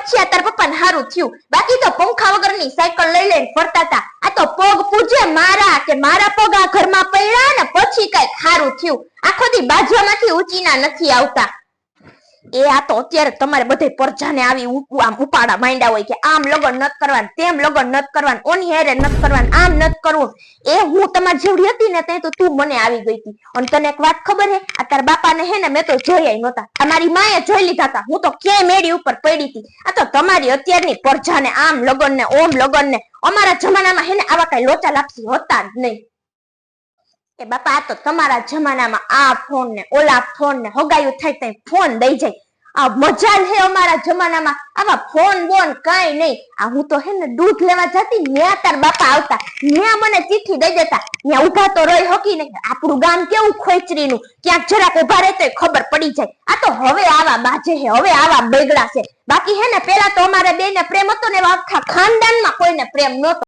પછી આ તાર પપ્પાને હારું થયું, બાકી તો પંખા વગરની સાયકલ લઈ લઈને ફરતા હતા. આ તો પગ પૂજે મારા કે મારા પગ આ ઘરમાં પડ્યા ને પછી કઈક હારું થયું. આખો દી બાજવામાંથી ઊંચીના નથી આવતા. એ આ તો અત્યારે તમારે બધે પરજાને આવી આમ ઉપાડા માંડ્યા હોય કે આમ લગન નત કરવાનું, તેમ લગન નત કરવાનું, ઓની હેરે નત કરવાનું, આમ નત કરવું. એ હું તમારી જેવડી હતી ને તે તો તું મને આવી ગઈ હતી. અને તને એક વાત ખબર હે, આ તારા બાપાને હે ને મેં તો જોયા નહોતા, અમારી માએ જોઈ લીધા હતા. હું તો ક્યાંય મેડી ઉપર પડી હતી. આ તો તમારી અત્યારની પરજાને આમ લગન ને ઓમ લગન ને. અમારા જમાનામાં હે ને આવા કઈ લોચા લાપસી હતા જ નહીં. એ બાપા આ તો તમારા જમાનામાં આ ફોન ને ઓલા ફોન ને હગાયું થાય તો ફોન દઈ જાય. આ મજાલ હે અમારા જમાનામાં આવા ફોન બોન કઈ નહીં. આ હું તો હે ને દૂધ લેવા જતી, ન્યા તાર બાપા આવતા, ન્યા મને ચિઠ્ઠી દઈ દેતા, ન્યા ઉભા તો રહી હકી નહીં. આપણું ગામ કેવું ખોચરીનું, ક્યાંક જરાક ઉભા રહે તો ખબર પડી જાય. આ તો હવે આવા બાજે હે, હવે આવા બેગડા છે. બાકી હે ને પેલા તો અમારે બેને પ્રેમ હતો ને આખા ખાનદાનમાં કોઈને પ્રેમ નહોતો.